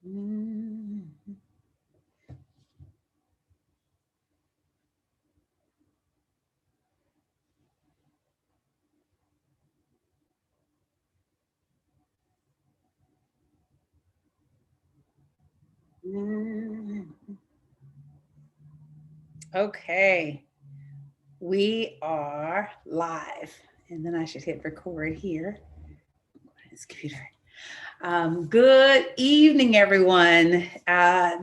Mm. Mm. Okay, we are live, and then I should hit record here. This computer. Good evening, everyone.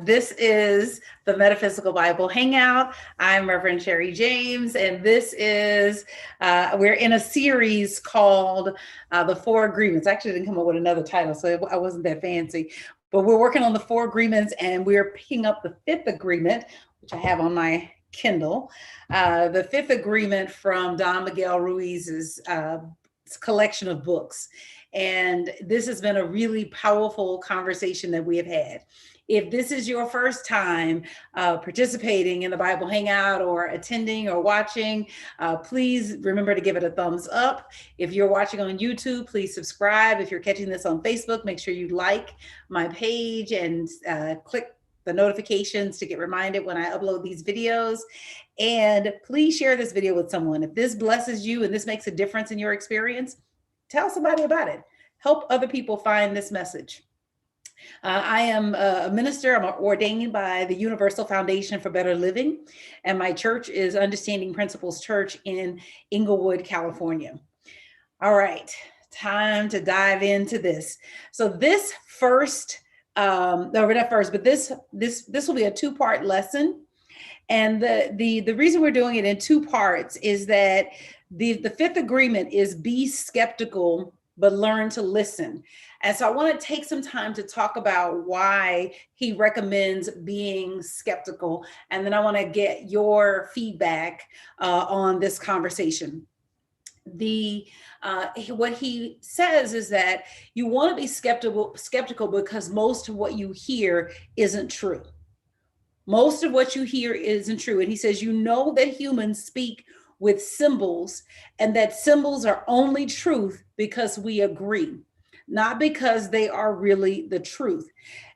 This is the Metaphysical Bible Hangout. I'm Reverend Sherry James, and this is, we're in a series called The Four Agreements. I actually didn't come up with another title, so I wasn't that fancy. But we're working on the four agreements, and we're picking up the fifth agreement, which I have on my Kindle. The fifth agreement from Don Miguel Ruiz's collection of books. And this has been a really powerful conversation that we have had. If this is your first time participating in the Bible Hangout or attending or watching, please remember to give it a thumbs up. If you're watching on YouTube, please subscribe. If you're catching this on Facebook, make sure you like my page and click the notifications to get reminded when I upload these videos. And please share this video with someone. If this blesses you and this makes a difference in your experience, tell somebody about it. Help other people find this message. I am a minister. I'm ordained by the Universal Foundation for Better Living, and my church is Understanding Principles Church in Inglewood, California. All right, time to dive into this. So this first, no, not first, but this will be a two-part lesson. And the reason we're doing it in two parts is that the fifth agreement is be skeptical, but learn to listen. And so I want to take some time to talk about why he recommends being skeptical. And then I want to get your feedback on this conversation. What he says is that you want to be skeptical because most of what you hear isn't true. Most of what you hear isn't true. And he says, you know that humans speak with symbols and that symbols are only truth because we agree, not because they are really the truth.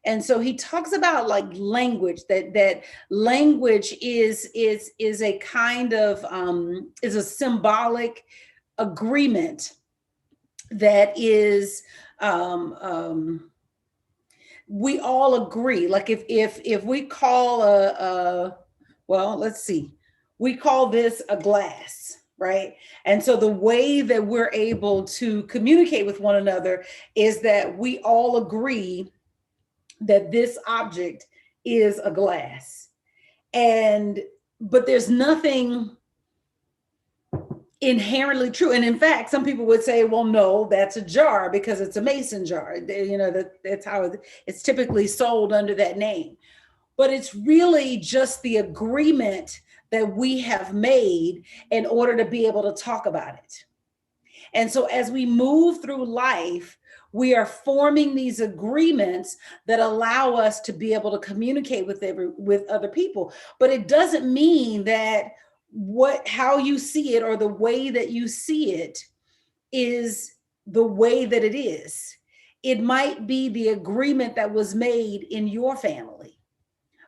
And so he talks about like language, that language is a kind of is a symbolic agreement that is we all agree. Like if we call well, let's see, we call this a glass, right? And so the way that we're able to communicate with one another is that we all agree that this object is a glass. And but there's nothing inherently true. And in fact, some people would say, well, no, that's a jar because it's a mason jar. You know, that's how it's typically sold under that name. But it's really just the agreement that we have made in order to be able to talk about it. And so as we move through life, we are forming these agreements that allow us to be able to communicate with other people. But it doesn't mean that how you see it or the way that you see it is the way that it is. It might be the agreement that was made in your family,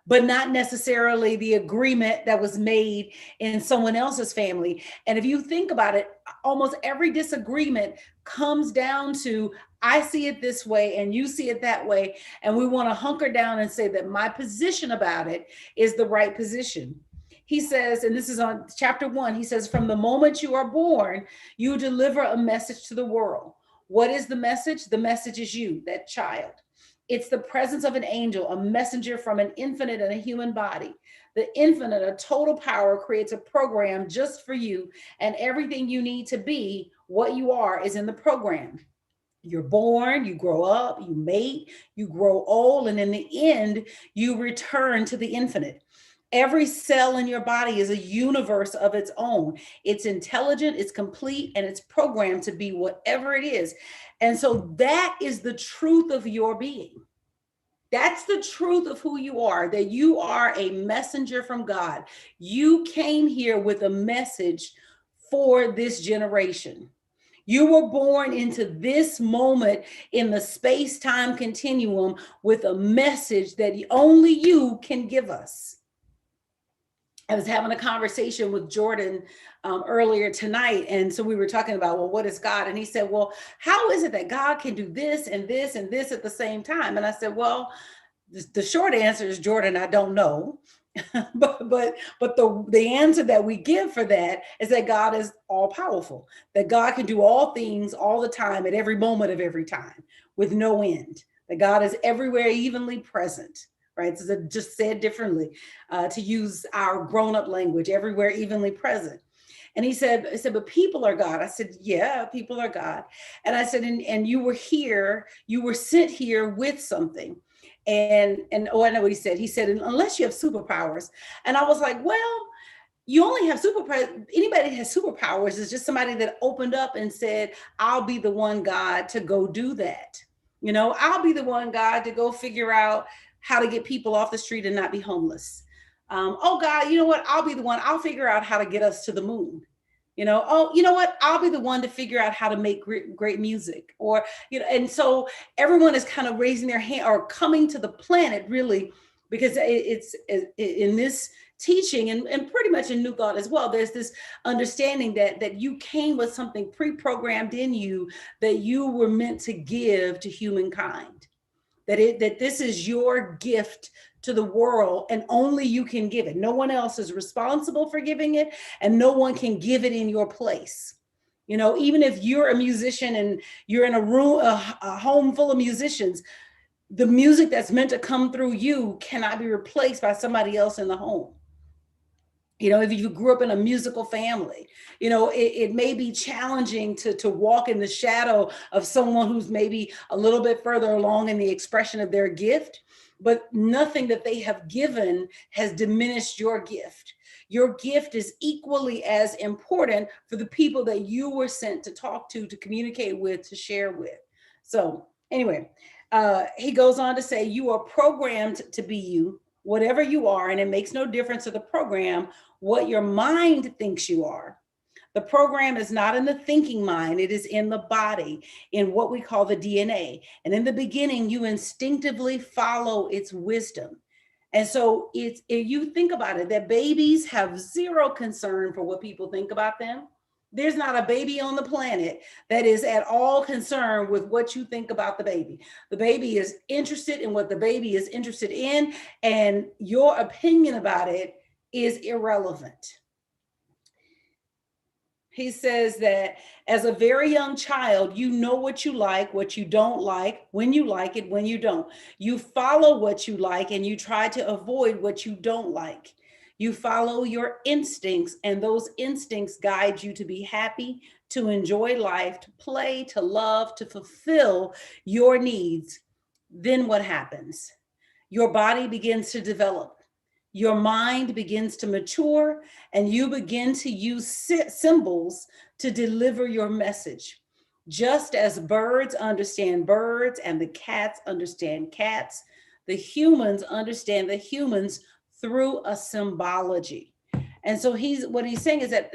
but not necessarily the agreement that was made in someone else's family. And if you think about it, almost every disagreement comes down to, I see it this way and you see it that way. And we want to hunker down and say that my position about it is the right position. He says, and this is on chapter 1, he says, from the moment you are born, you deliver a message to the world. What is the message? The message is you, that child. It's the presence of an angel, a messenger from an infinite and a human body. The infinite, a total power, creates a program just for you, and everything you need to be what you are is in the program. You're born, you grow up, you mate, you grow old, and in the end, you return to the infinite. Every cell in your body is a universe of its own. It's intelligent, it's complete, and it's programmed to be whatever it is. And so that is the truth of your being. That's the truth of who you are, that you are a messenger from God. You came here with a message for this generation. You were born into this moment in the space-time continuum with a message that only you can give us. I was having a conversation with Jordan earlier tonight. And so we were talking about, well, what is God? And he said, well, how is it that God can do this and this and this at the same time? And I said, well, the short answer is, Jordan, I don't know. but the answer that we give for that is that God is all powerful, that God can do all things all the time at every moment of every time with no end, that God is everywhere evenly present. Right. So just said differently, to use our grown-up language, everywhere evenly present. And he said, but people are God. I said, yeah, people are God. And I said, and you were here, you were sent here with something. And oh, I know what he said. He said, unless you have superpowers. And I was like, well, you only have superpowers. Anybody that has superpowers is just somebody that opened up and said, I'll be the one, God, to go do that. You know, I'll be the one, God, to go figure out how to get people off the street and not be homeless. Oh, God, you know what? I'll be the one. I'll figure out how to get us to the moon. You know, oh, you know what? I'll be the one to figure out how to make great music. Or, you know, and so everyone is kind of raising their hand or coming to the planet, really, because it's in this teaching and pretty much in New Thought as well. There's this understanding that you came with something pre-programmed in you that you were meant to give to humankind. That this is your gift to the world and only you can give it. No one else is responsible for giving it and no one can give it in your place. You know, even if you're a musician and you're in a room, a home full of musicians, the music that's meant to come through you cannot be replaced by somebody else in the home. You know, if you grew up in a musical family, you know, it may be challenging to walk in the shadow of someone who's maybe a little bit further along in the expression of their gift, but nothing that they have given has diminished your gift. Your gift is equally as important for the people that you were sent to talk to communicate with, to share with. So anyway, he goes on to say, you are programmed to be you, whatever you are, and it makes no difference to the program what your mind thinks you are. The program is not in the thinking mind, it is in the body, in what we call the DNA. And in the beginning, you instinctively follow its wisdom. And so if you think about it, that babies have zero concern for what people think about them. There's not a baby on the planet that is at all concerned with what you think about the baby. The baby is interested in what the baby is interested in, and your opinion about it is irrelevant. He says that as a very young child, you know what you like, what you don't like, when you like it, when you don't. You follow what you like and you try to avoid what you don't like. You follow your instincts, and those instincts guide you to be happy, to enjoy life, to play, to love, to fulfill your needs. Then what happens? Your body begins to develop. Your mind begins to mature, and you begin to use symbols to deliver your message. Just as birds understand birds and the cats understand cats, the humans understand the humans through a symbology. And so what he's saying is that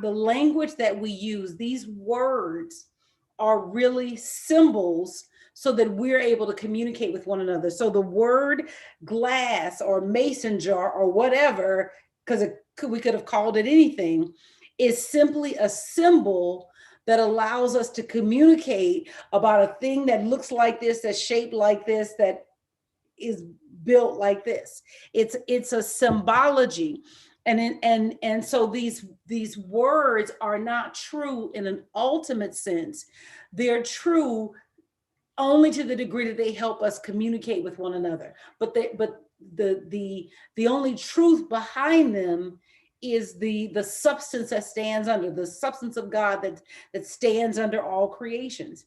the language that we use, these words are really symbols so that we're able to communicate with one another. So the word glass or mason jar or whatever, because we could have called it anything, is simply a symbol that allows us to communicate about a thing that looks like this, that's shaped like this, that is built like this. It's a symbology. And so these words are not true in an ultimate sense. They're true only to the degree that they help us communicate with one another. But the only truth behind them is the substance that stands under, the substance of God that stands under all creations.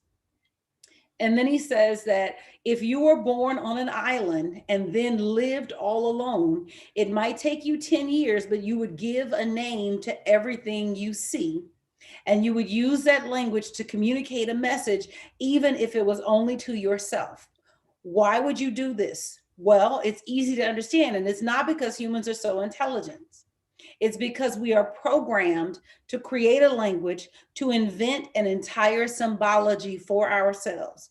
And then he says that if you were born on an island and then lived all alone, it might take you 10 years, but you would give a name to everything you see. And you would use that language to communicate a message, even if it was only to yourself. Why would you do this? Well, it's easy to understand. And it's not because humans are so intelligent. It's because we are programmed to create a language, to invent an entire symbology for ourselves.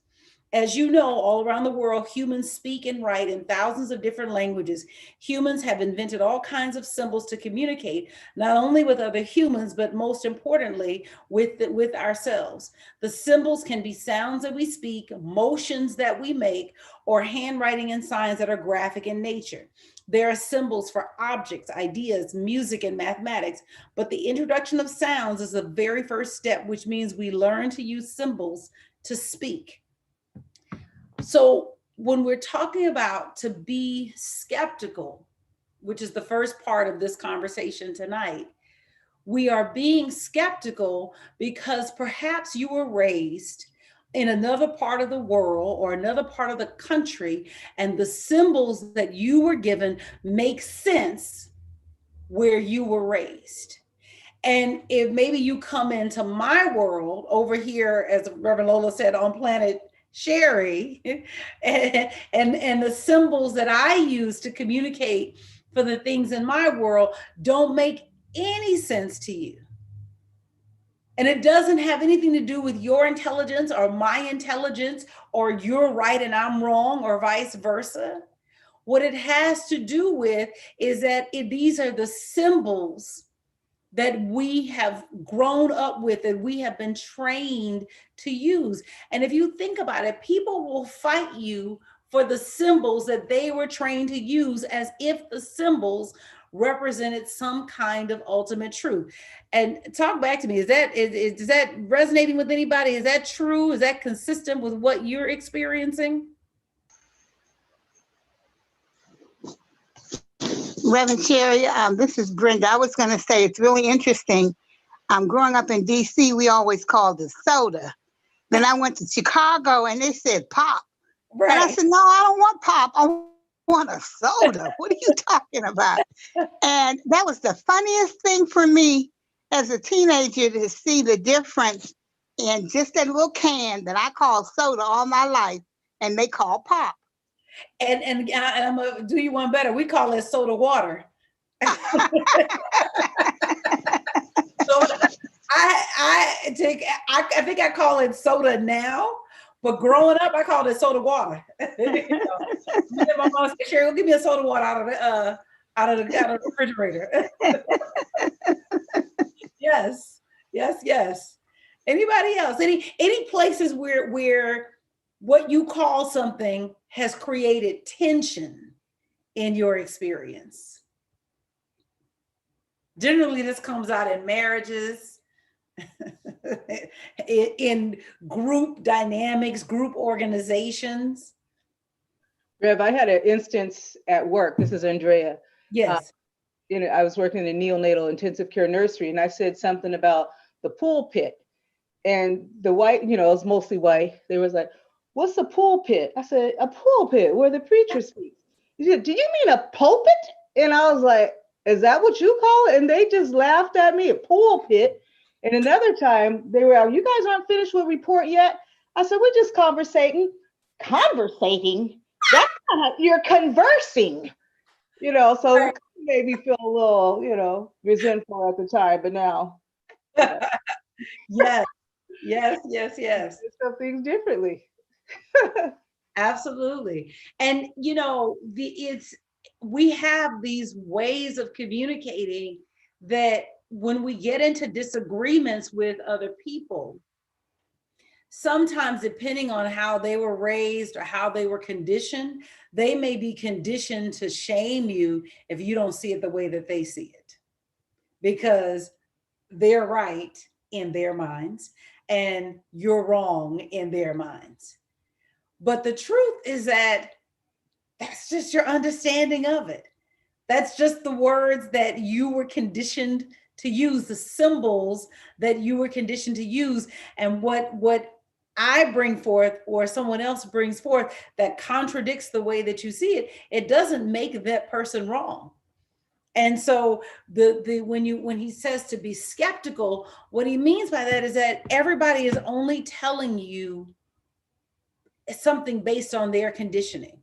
As you know, all around the world, humans speak and write in thousands of different languages. Humans have invented all kinds of symbols to communicate, not only with other humans, but most importantly, with ourselves. The symbols can be sounds that we speak, motions that we make, or handwriting and signs that are graphic in nature. There are symbols for objects, ideas, music, and mathematics, but the introduction of sounds is the very first step, which means we learn to use symbols to speak. So when we're talking about to be skeptical, which is the first part of this conversation tonight, we are being skeptical because perhaps you were raised in another part of the world or another part of the country, and the symbols that you were given make sense where you were raised. And if maybe you come into my world over here, as Reverend Lola said, on planet Sherry, and the symbols that I use to communicate for the things in my world don't make any sense to you. And it doesn't have anything to do with your intelligence or my intelligence, or you're right and I'm wrong, or vice versa. What it has to do with is that these are the symbols that we have grown up with, and we have been trained to use. And if you think about it, people will fight you for the symbols that they were trained to use, as if the symbols represented some kind of ultimate truth. And talk back to me, is that resonating with anybody? Is that true? Is that consistent with what you're experiencing? Reverend Cherry, this is Brenda. I was going to say it's really interesting. Growing up in D.C., we always called it soda. Then I went to Chicago and they said pop. Right. And I said, no, I don't want pop. I want a soda. What are you talking about? And that was the funniest thing for me as a teenager, to see the difference in just that little can that I called soda all my life and they call pop. And I'm gonna do you one better. We call it soda water. So I think I call it soda now, but growing up I called it soda water. My mom said, "Sherry, give me a soda water out of the refrigerator." Yes. Anybody else? Any places where what you call something has created tension in your experience? Generally, this comes out in marriages, in group dynamics, group organizations. Rev, I had an instance at work. This is Andrea. Yes. I was working in a neonatal intensive care nursery, and I said something about the pulpit. And the white, it was mostly white. They was like, "What's a pulpit?" I said, "A pulpit where the preacher speaks." He said, "Do you mean a pulpit?" And I was like, "Is that what you call it?" And they just laughed at me, a pulpit. And another time they were, "You guys aren't finished with report yet?" I said, "We're just conversating." Conversating? That's not how you're conversing. So it made me feel a little, resentful at the time, but now. Yes. Some things differently. Absolutely. And we have these ways of communicating that when we get into disagreements with other people, sometimes depending on how they were raised or how they were conditioned, they may be conditioned to shame you if you don't see it the way that they see it, because they're right in their minds and you're wrong in their minds. But the truth is that that's just your understanding of it. That's just the words that you were conditioned to use, the symbols that you were conditioned to use. And what I bring forth or someone else brings forth that contradicts the way that you see it, it doesn't make that person wrong. And so when he says to be skeptical, what he means by that is that everybody is only telling you something based on their conditioning,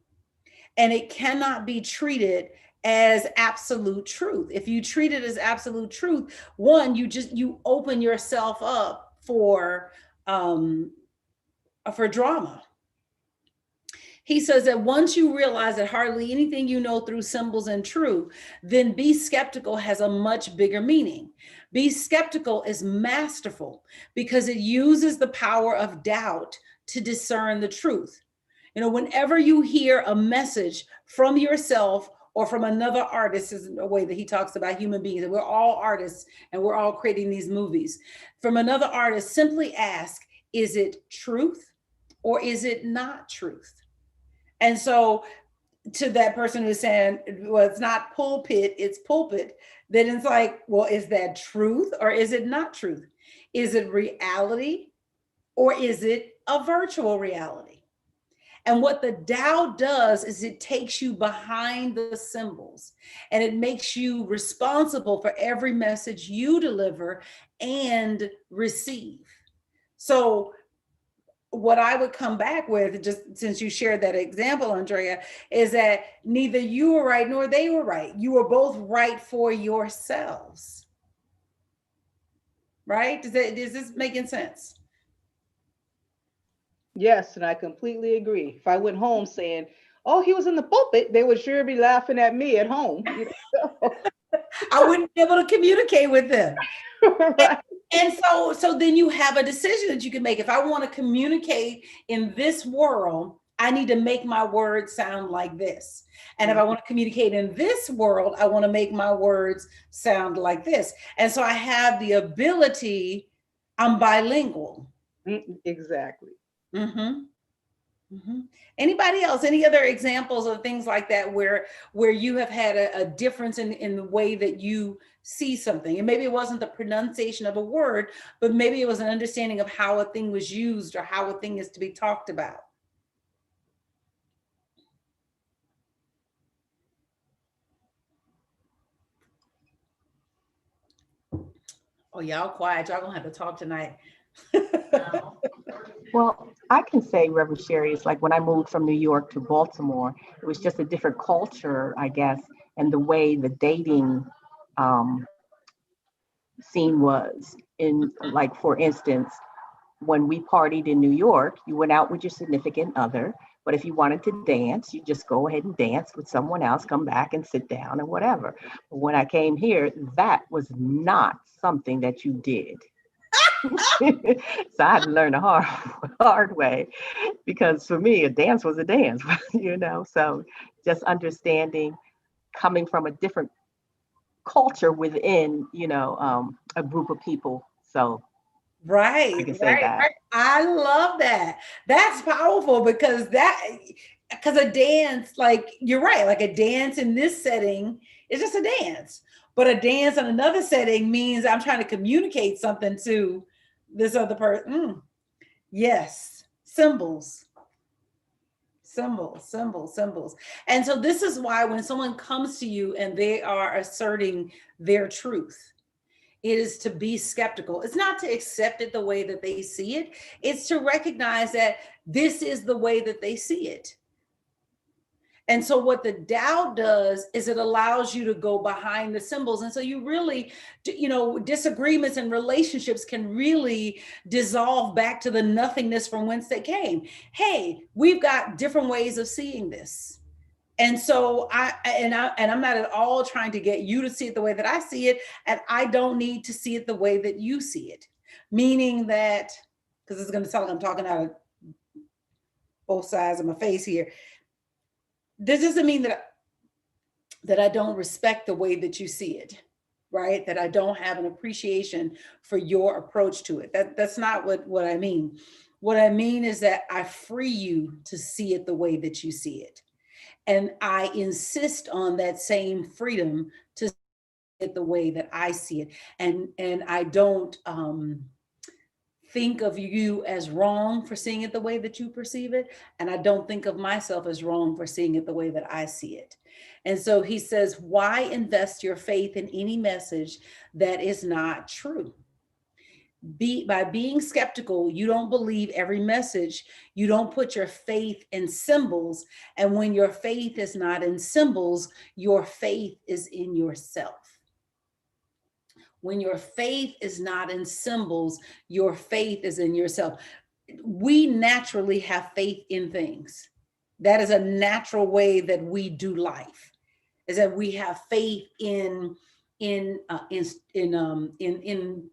and it cannot be treated as absolute truth. If you treat it as absolute truth, one, you open yourself up for drama. He says that once you realize that hardly anything you know through symbols is true, then be skeptical has a much bigger meaning. Be skeptical is masterful because it uses the power of doubt to discern the truth. You know, whenever you hear a message from yourself or from another artist, is a way that he talks about human beings, and we're all artists and we're all creating these movies. From another artist, simply ask, is it truth or is it not truth? And so to that person who's saying, well, it's not pulpit, it's pulpit, then it's like, well, is that truth or is it not truth? Is it reality or is it a virtual reality? And what the Tao does is it takes you behind the symbols and it makes you responsible for every message you deliver and receive. So what I would come back with, just since you shared that example, Andrea, is that neither you were right nor they were right. You were both right for yourselves. Right? Is this making sense? Yes, and I completely agree. If I went home saying, oh, he was in the pulpit, they would sure be laughing at me at home. You know? I wouldn't be able to communicate with them. Right. And so then you have a decision that you can make. If I want to communicate in this world, I need to make my words sound like this. And if I want to communicate in this world, I want to make my words sound like this. And so I have the ability, I'm bilingual. Exactly. Mm-hmm. Mm-hmm. Anybody else? Any other examples of things like that where you have had a difference in the way that you see something? And maybe it wasn't the pronunciation of a word, but maybe it was an understanding of how a thing was used or how a thing is to be talked about. Oh, y'all quiet. Y'all gonna have to talk tonight. Well, I can say, Reverend Sherry, it's like when I moved from New York to Baltimore, it was just a different culture, I guess, and the way the dating scene was. In, like, for instance, when we partied in New York, you went out with your significant other, but if you wanted to dance, you just go ahead and dance with someone else, come back and sit down and whatever. But when I came here, that was not something that you did. So I had to learn the hard way, because for me, a dance was a dance, you know. So just understanding, coming from a different culture within, you know, a group of people. So Right, I can say that. right. I love that. That's powerful because a dance, like you're right, like a dance in this setting is just a dance. But a dance in another setting means I'm trying to communicate something to this other person. Yes, symbols. Symbols. And so this is why when someone comes to you and they are asserting their truth, it is to be skeptical. It's not to accept it the way that they see it. It's to recognize that this is the way that they see it. And so what the Tao does is it allows you to go behind the symbols. And so you really, you know, disagreements and relationships can really dissolve back to the nothingness from whence they came. Hey, we've got different ways of seeing this. And so I'm not at all trying to get you to see it the way that I see it. And I don't need to see it the way that you see it. Meaning that, because it's going to sound like I'm talking out of both sides of my face here. This doesn't mean that I don't respect the way that you see it, right? That I don't have an appreciation for your approach to it. That's not what I mean. What I mean is that I free you to see it the way that you see it. And I insist on that same freedom to see it the way that I see it. And I don't think of you as wrong for seeing it the way that you perceive it. And I don't think of myself as wrong for seeing it the way that I see it. And so he says, why invest your faith in any message that is not true? By being skeptical, you don't believe every message. You don't put your faith in symbols. And when your faith is not in symbols, your faith is in yourself. When your faith is not in symbols, your faith is in yourself. We naturally have faith in things. That is a natural way that we do life, is that we have faith in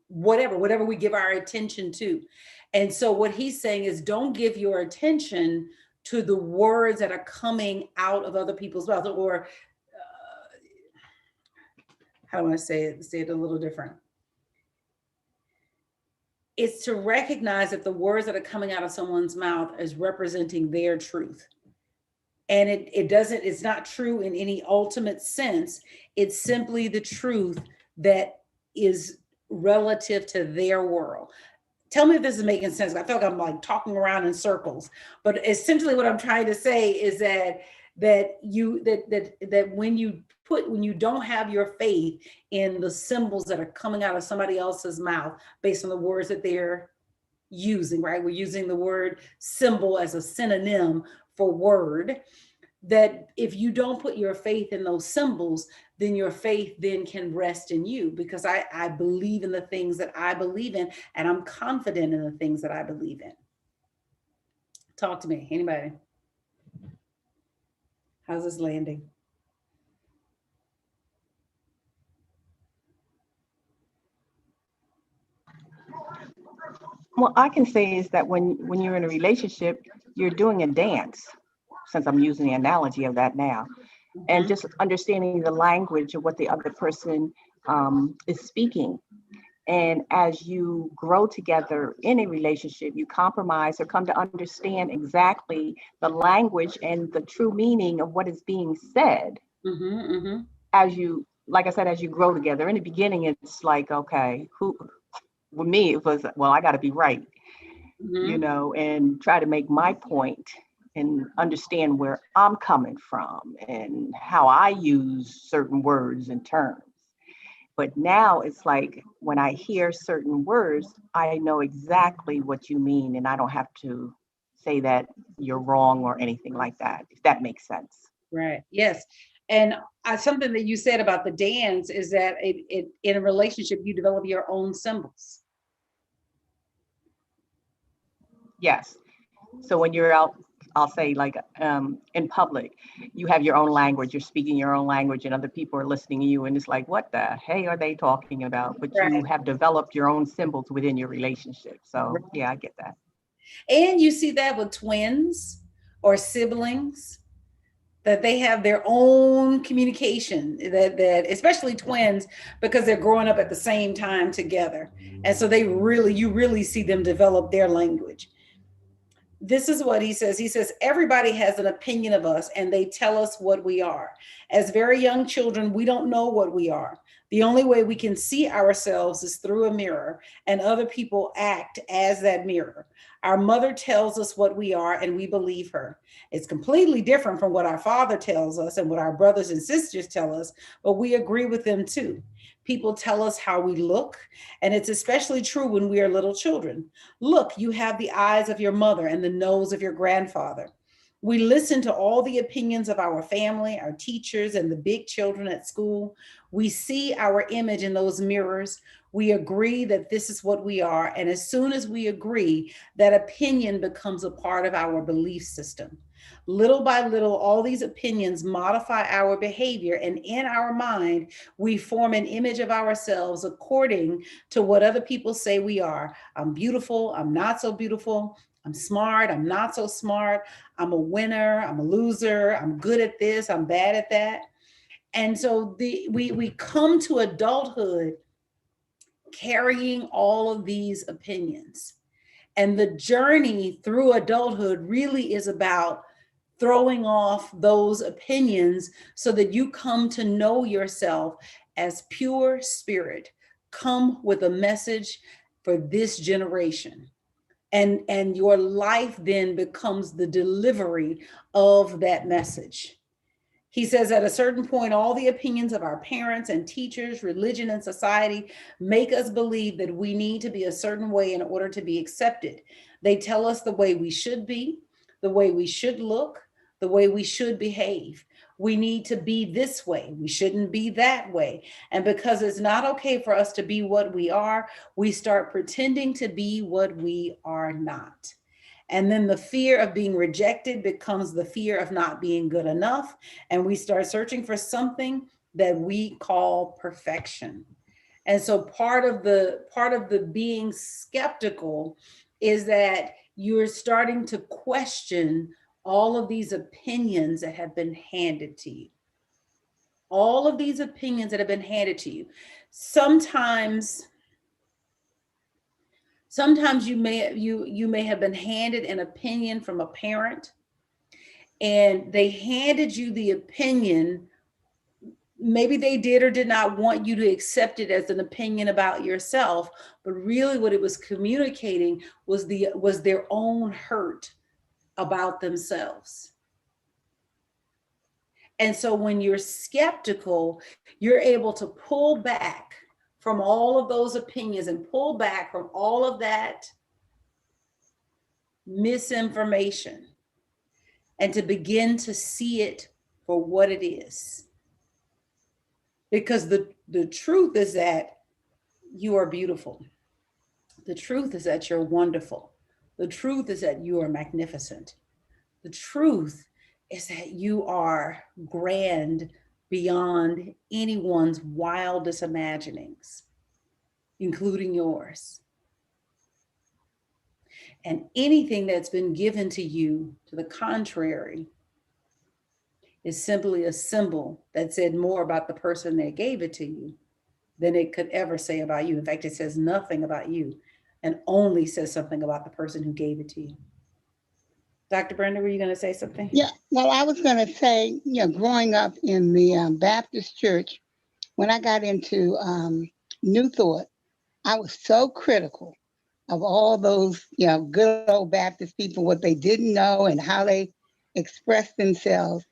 whatever we give our attention to. And so what he's saying is, don't give your attention to the words that are coming out of other people's mouths, or how do I say it a little different? It's to recognize that the words that are coming out of someone's mouth is representing their truth. And it's not true in any ultimate sense. It's simply the truth that is relative to their world. Tell me if this is making sense. I feel like I'm like talking around in circles, but essentially what I'm trying to say is that when you don't have your faith in the symbols that are coming out of somebody else's mouth based on the words that they're using, right? We're using the word symbol as a synonym for word. That if you don't put your faith in those symbols, then your faith then can rest in you, because I believe in the things that I believe in, and I'm confident in the things that I believe in. Talk to me, anybody? How's this landing? Well, I can say is that when you're in a relationship, you're doing a dance, since I'm using the analogy of that now, and just understanding the language of what the other person is speaking. And as you grow together in a relationship, you compromise or come to understand exactly the language and the true meaning of what is being said. As you, like I said, as you grow together. In the beginning, it's like, okay, with me, it was, well, I got to be right, you know, and try to make my point and understand where I'm coming from and how I use certain words and terms. But now it's like, when I hear certain words, I know exactly what you mean, and I don't have to say that you're wrong or anything like that, if that makes sense. Right. Yes. And something that you said about the dance is that it in a relationship, you develop your own symbols. Yes. So when you're out, I'll say like in public, you have your own language, you're speaking your own language, and other people are listening to you, and it's like, what the hey are they talking about? But Right. you have developed your own symbols within your relationship. So yeah, I get that. And you see that with twins or siblings, that they have their own communication, that especially twins, because they're growing up at the same time together. And so you really see them develop their language. This is what he says. He says, everybody has an opinion of us, and they tell us what we are. As very young children, we don't know what we are. The only way we can see ourselves is through a mirror, and other people act as that mirror. Our mother tells us what we are, and we believe her. It's completely different from what our father tells us and what our brothers and sisters tell us, but we agree with them too. People tell us how we look, and it's especially true when we are little children. Look, you have the eyes of your mother and the nose of your grandfather. We listen to all the opinions of our family, our teachers, and the big children at school. We see our image in those mirrors. We agree that this is what we are. And as soon as we agree, that opinion becomes a part of our belief system. Little by little, all these opinions modify our behavior, and in our mind, we form an image of ourselves according to what other people say we are. I'm beautiful, I'm not so beautiful. I'm smart, I'm not so smart. I'm a winner, I'm a loser. I'm good at this, I'm bad at that. And so we come to adulthood carrying all of these opinions. And the journey through adulthood really is about throwing off those opinions so that you come to know yourself as pure spirit. Come with a message for this generation. And your life then becomes the delivery of that message. He says at a certain point, all the opinions of our parents and teachers, religion, and society make us believe that we need to be a certain way in order to be accepted. They tell us the way we should be, the way we should look, the way we should behave. We need to be this way. We shouldn't be that way. And because it's not okay for us to be what we are, we start pretending to be what we are not. And then the fear of being rejected becomes the fear of not being good enough. And we start searching for something that we call perfection. And so part of the being skeptical is that you're starting to question all of these opinions that have been handed to you. All of these opinions that have been handed to you. Sometimes you may have been handed an opinion from a parent, and they handed you the opinion. Maybe they did or did not want you to accept it as an opinion about yourself, but really what it was communicating was their own hurt about themselves. And so when you're skeptical, you're able to pull back from all of those opinions and pull back from all of that misinformation and to begin to see it for what it is. Because the truth is that you are beautiful. The truth is that you're wonderful. The truth is that you are magnificent. The truth is that you are grand beyond anyone's wildest imaginings, including yours. And anything that's been given to you to the contrary is simply a symbol that said more about the person that gave it to you than it could ever say about you. In fact, it says nothing about you and only says something about the person who gave it to you. Dr. Brenda, were you going to say something? Yeah, well, I was going to say, growing up in the Baptist church, when I got into New Thought, I was so critical of all those, good old Baptist people, what they didn't know and how they expressed themselves.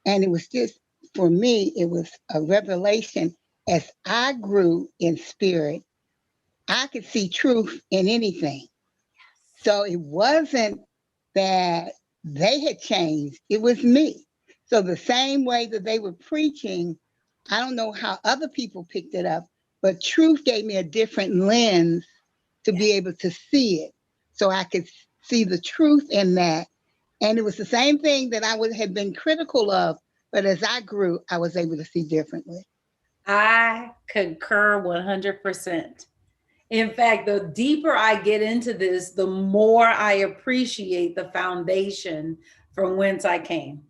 And it was just, for me, it was a revelation. As I grew in spirit, I could see truth in anything. So it wasn't that they had changed, it was me. So the same way that they were preaching, I don't know how other people picked it up, but truth gave me a different lens to be able to see it. So I could see the truth in that. And it was the same thing that I had been critical of, but as I grew, I was able to see differently. I concur 100%. In fact, the deeper I get into this, the more I appreciate the foundation from whence I came.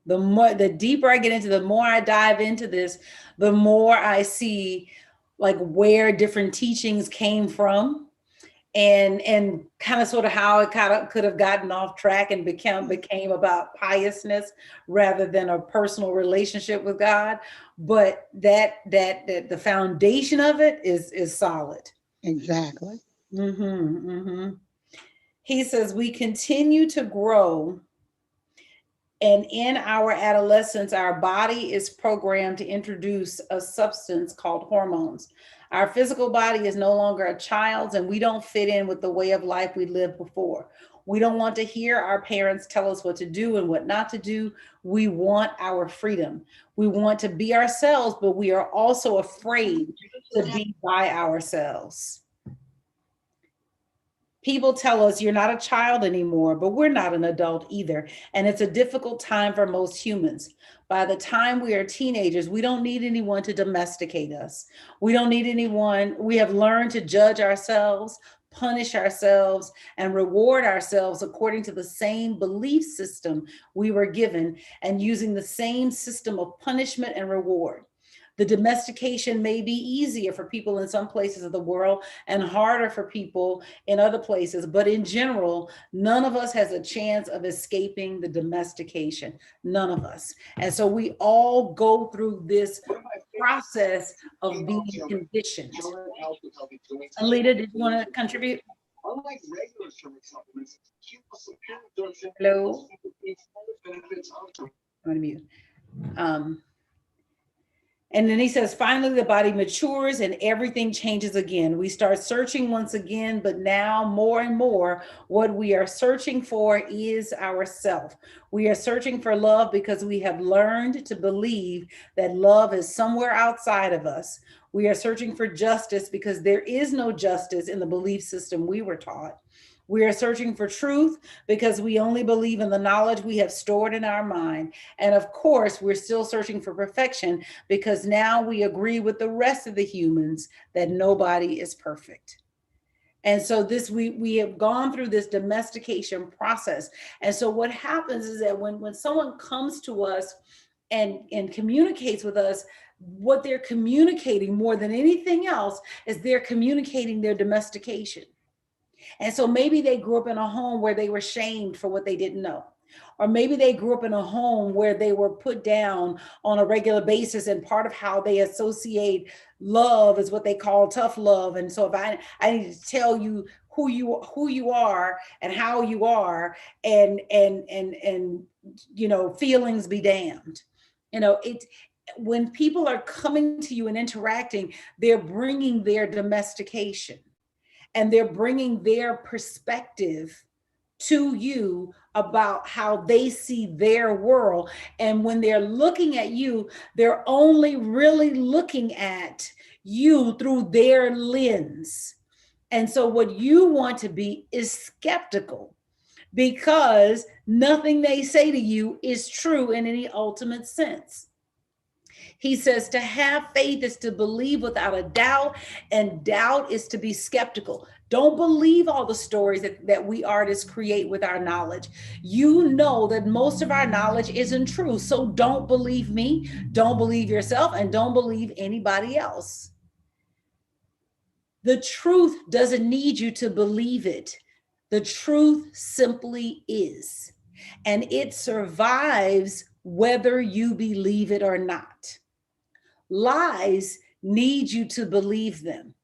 The deeper I get into, the more I dive into this, the more I see like where different teachings came from and kind of sort of how it kind of could have gotten off track and became about piousness rather than a personal relationship with God. But that the foundation of it is solid. Exactly. He says we continue to grow, and in our adolescence, our body is programmed to introduce a substance called hormones. Our physical body is no longer a child's, and we don't fit in with the way of life we lived before. We don't want to hear our parents tell us what to do and what not to do. We want our freedom. We want to be ourselves, but we are also afraid to be by ourselves. People tell us you're not a child anymore, but we're not an adult either. And it's a difficult time for most humans. By the time we are teenagers, we don't need anyone to domesticate us. We don't need anyone. We have learned to judge ourselves, punish ourselves, and reward ourselves according to the same belief system we were given and using the same system of punishment and reward. The domestication may be easier for people in some places of the world and harder for people in other places, but in general, none of us has a chance of escaping the domestication, none of us. And so we all go through this process of being conditioned. Alita, did you want to contribute? Hello? I'm gonna mute. And then he says, finally, the body matures and everything changes again. We start searching once again, but now more and more, what we are searching for is ourself. We are searching for love because we have learned to believe that love is somewhere outside of us. We are searching for justice because there is no justice in the belief system we were taught. We are searching for truth because we only believe in the knowledge we have stored in our mind. And of course, we're still searching for perfection because now we agree with the rest of the humans that nobody is perfect. And so we have gone through this domestication process. And so what happens is that when someone comes to us and communicates with us, what they're communicating more than anything else is they're communicating their domestication. And so maybe they grew up in a home where they were shamed for what they didn't know. Or maybe they grew up in a home where they were put down on a regular basis, and part of how they associate love is what they call tough love. And so if I need to tell you who you are and how you are, and you know, feelings be damned. You know, when people are coming to you and interacting, they're bringing their domestication. And they're bringing their perspective to you about how they see their world. And when they're looking at you, they're only really looking at you through their lens. And so what you want to be is skeptical, because nothing they say to you is true in any ultimate sense. He says to have faith is to believe without a doubt, and doubt is to be skeptical. Don't believe all the stories that we artists create with our knowledge. You know that most of our knowledge isn't true. So don't believe me, don't believe yourself, and don't believe anybody else. The truth doesn't need you to believe it. The truth simply is, and it survives whether you believe it or not. Lies need you to believe them.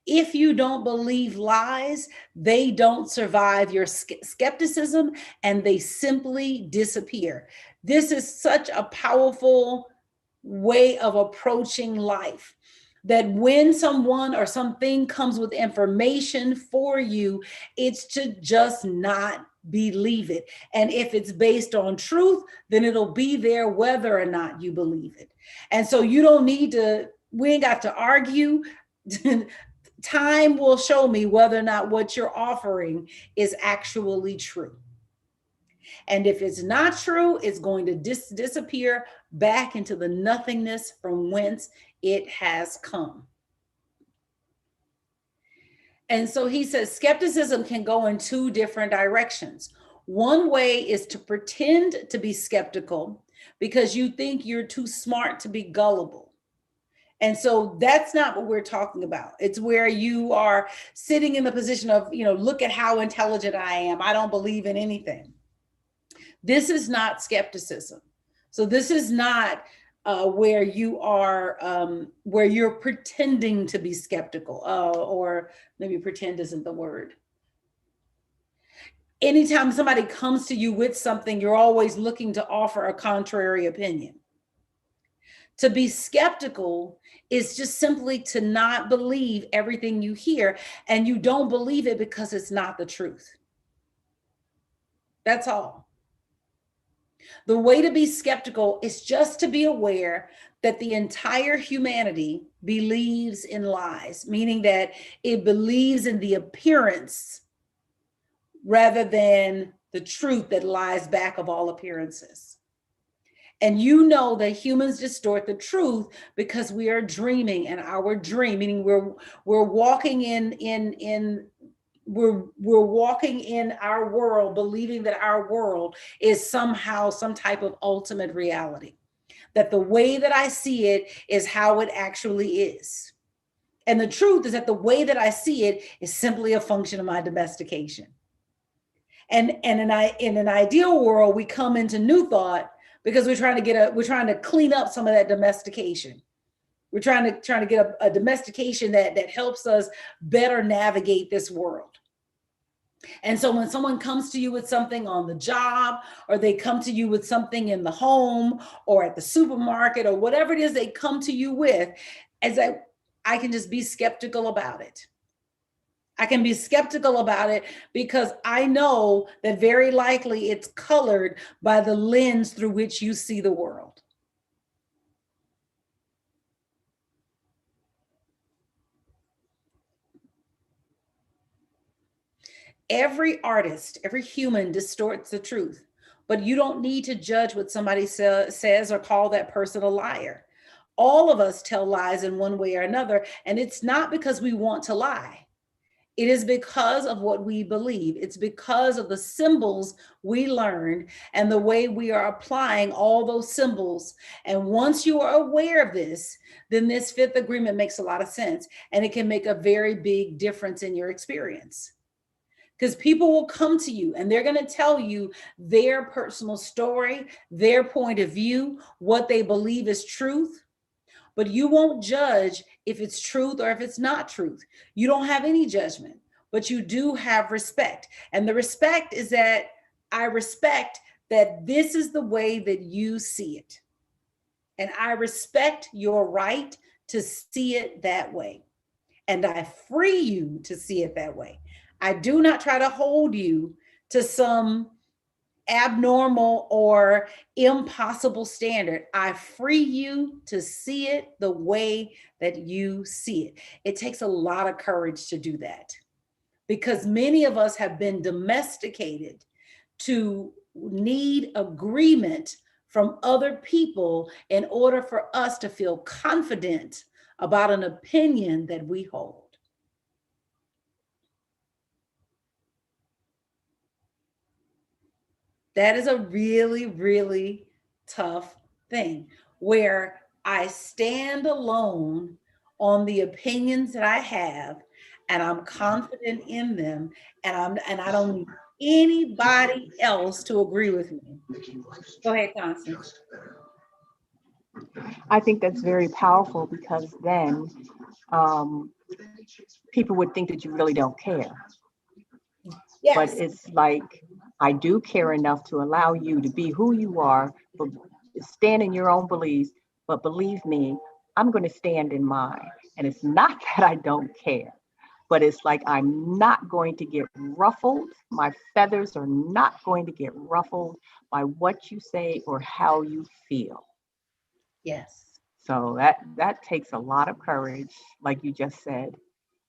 If you don't believe lies, they don't survive your skepticism, and they simply disappear. This is such a powerful way of approaching life, that when someone or something comes with information for you, it's to just not believe it. And if it's based on truth, then it'll be there whether or not you believe it. And so you don't need to, we ain't got to argue. Time will show me whether or not what you're offering is actually true. And if it's not true, it's going to disappear back into the nothingness from whence it has come. And so he says skepticism can go in two different directions. One way is to pretend to be skeptical because you think you're too smart to be gullible. And so that's not what we're talking about. It's where you are sitting in the position of, you know, look at how intelligent I am. I don't believe in anything. This is not skepticism. So this is not where you are, where you're pretending to be skeptical, or maybe pretend isn't the word. Anytime somebody comes to you with something, you're always looking to offer a contrary opinion. To be skeptical is just simply to not believe everything you hear, and you don't believe it because it's not the truth. That's all. The way to be skeptical is just to be aware that the entire humanity believes in lies, meaning that it believes in the appearance rather than the truth that lies back of all appearances. And you know that humans distort the truth because we are dreaming, and our dream, meaning we're walking we're walking in our world, believing that our world is somehow some type of ultimate reality, that the way that I see it is how it actually is. And the truth is that the way that I see it is simply a function of my domestication. And in an ideal world, we come into New Thought because we're trying to clean up some of that domestication. We're trying to get a domestication that helps us better navigate this world. And so when someone comes to you with something on the job, or they come to you with something in the home or at the supermarket or whatever it is they come to you with, I can just be skeptical about it. I can be skeptical about it because I know that very likely it's colored by the lens through which you see the world. Every artist, every human distorts the truth, but you don't need to judge what somebody says or call that person a liar. All of us tell lies in one way or another, and it's not because we want to lie. It is because of what we believe. It's because of the symbols we learned and the way we are applying all those symbols. And once you are aware of this, then this fifth agreement makes a lot of sense, and it can make a very big difference in your experience. Because people will come to you and they're going to tell you their personal story, their point of view, what they believe is truth. But you won't judge if it's truth or if it's not truth. You don't have any judgment, but you do have respect. And the respect is that I respect that this is the way that you see it. And I respect your right to see it that way. And I free you to see it that way. I do not try to hold you to some abnormal or impossible standard. I free you to see it the way that you see it. It takes a lot of courage to do that, because many of us have been domesticated to need agreement from other people in order for us to feel confident about an opinion that we hold. That is a really, really tough thing, where I stand alone on the opinions that I have, and I'm confident in them, and I don't need anybody else to agree with me. Go ahead, Constance. I think that's very powerful, because then people would think that you really don't care. Yes. But it's like, I do care enough to allow you to be who you are, but stand in your own beliefs. But believe me, I'm going to stand in mine. And it's not that I don't care, but it's like, I'm not going to get ruffled. My feathers are not going to get ruffled by what you say or how you feel. Yes. So that takes a lot of courage, like you just said,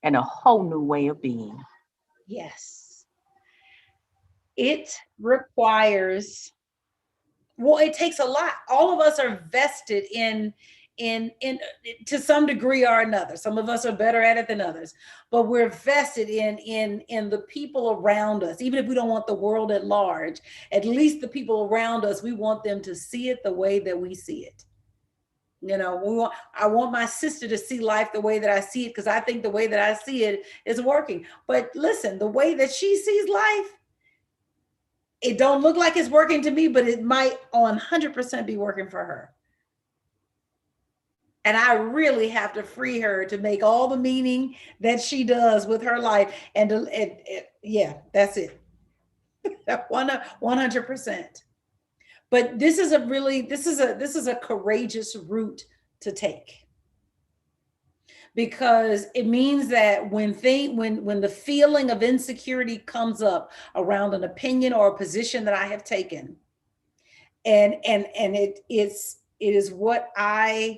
and a whole new way of being. Yes. It requires, well, it takes a lot. All of us are vested in to some degree or another. Some of us are better at it than others, but we're vested in the people around us. Even if we don't want the world at large, at least the people around us, we want them to see it the way that we see it. You know, I want my sister to see life the way that I see it, because I think the way that I see it is working. But listen, the way that she sees life, it don't look like it's working to me, but it might 100% be working for her. And I really have to free her to make all the meaning that she does with her life. And yeah, that's it. 100%. But this is a courageous route to take, because it means that when the feeling of insecurity comes up around an opinion or a position that I have taken, and it is what I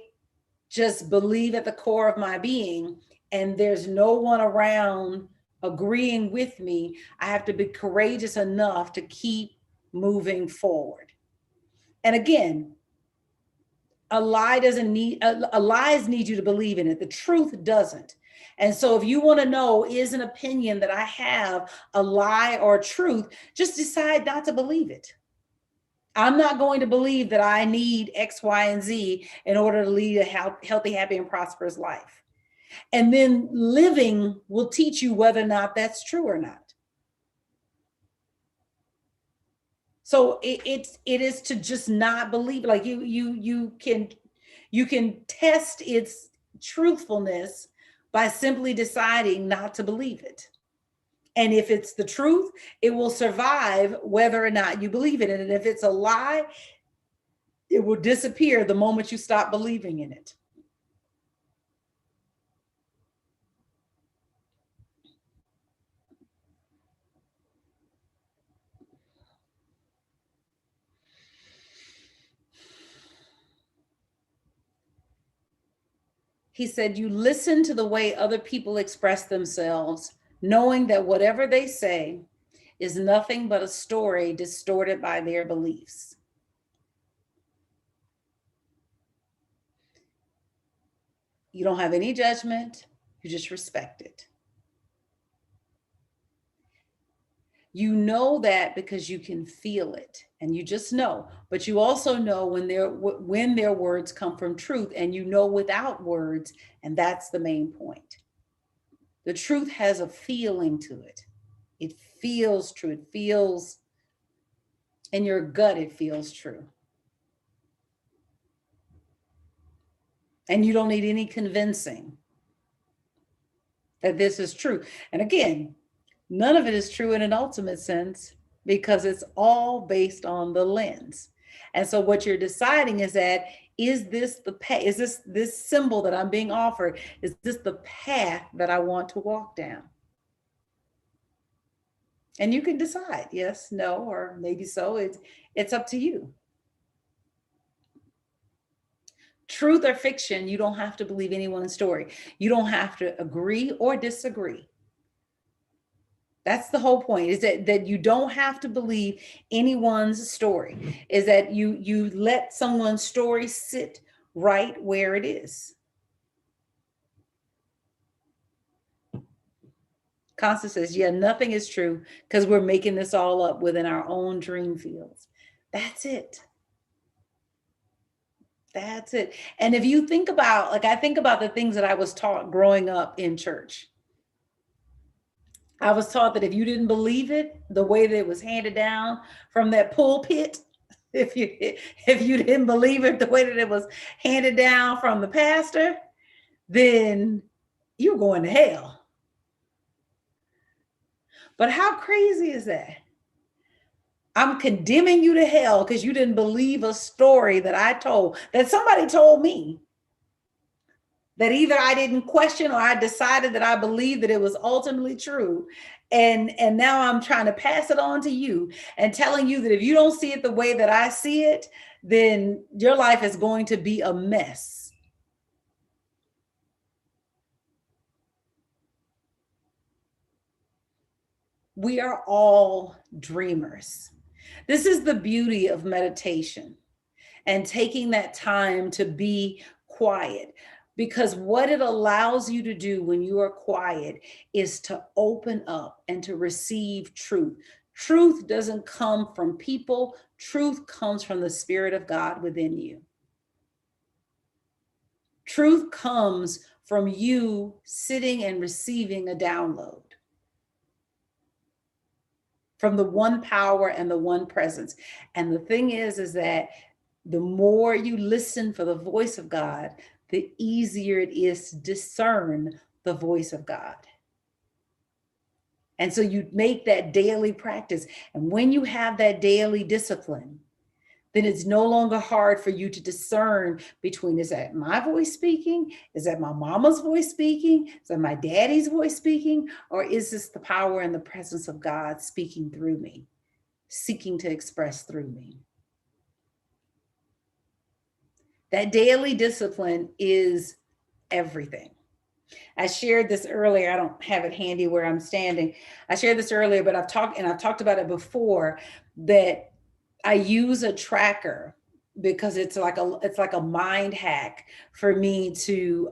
just believe at the core of my being, and there's no one around agreeing with me, I have to be courageous enough to keep moving forward. And again, lies need you to believe in it. The truth doesn't. And so if you want to know, is an opinion that I have a lie or a truth, just decide not to believe it. I'm not going to believe that I need X, Y, and Z in order to lead a healthy, happy, and prosperous life. And then living will teach you whether or not that's true or not. So it is to just not believe. Like you can test its truthfulness by simply deciding not to believe it. And if it's the truth, it will survive whether or not you believe it. And if it's a lie, it will disappear the moment you stop believing in it. He said, you listen to the way other people express themselves, knowing that whatever they say is nothing but a story distorted by their beliefs. You don't have any judgment, you just respect it. You know that because you can feel it, and you just know, but you also know when their words come from truth, and you know without words, and that's the main point. The truth has a feeling to it. It feels true. It feels in your gut, it feels true. And you don't need any convincing that this is true. And again, none of it is true in an ultimate sense because it's all based on the lens. And so what you're deciding is that, is this this symbol that I'm being offered, is this the path that I want to walk down? And you can decide yes, no, or maybe so. It's up to you. Truth or fiction, you don't have to believe anyone's story. You don't have to agree or disagree. That's the whole point, is that you don't have to believe anyone's story, is that you let someone's story sit right where it is. Constance says, yeah, nothing is true because we're making this all up within our own dream fields. That's it. That's it. And if you think about, like, I think about the things that I was taught growing up in church. I was taught that if you didn't believe it, the way that it was handed down from that pulpit, if you didn't believe it the way that it was handed down from the pastor, then you're going to hell. But how crazy is that? I'm condemning you to hell because you didn't believe a story that I told, that somebody told me, that either I didn't question or I decided that I believed that it was ultimately true. And now I'm trying to pass it on to you and telling you that if you don't see it the way that I see it, then your life is going to be a mess. We are all dreamers. This is the beauty of meditation and taking that time to be quiet, because what it allows you to do when you are quiet is to open up and to receive truth. Truth doesn't come from people. Truth comes from the Spirit of God within you. Truth comes from you sitting and receiving a download from the one power and the one presence. And the thing is that the more you listen for the voice of God, the easier it is to discern the voice of God. And so you make that daily practice. And when you have that daily discipline, then it's no longer hard for you to discern between, is that my voice speaking? Is that my mama's voice speaking? Is that my daddy's voice speaking? Or is this the power and the presence of God speaking through me, seeking to express through me? That daily discipline is everything. I shared this earlier. I don't have it handy where I'm standing. I shared this earlier, but I've talked about it before, that I use a tracker because it's like a mind hack for me to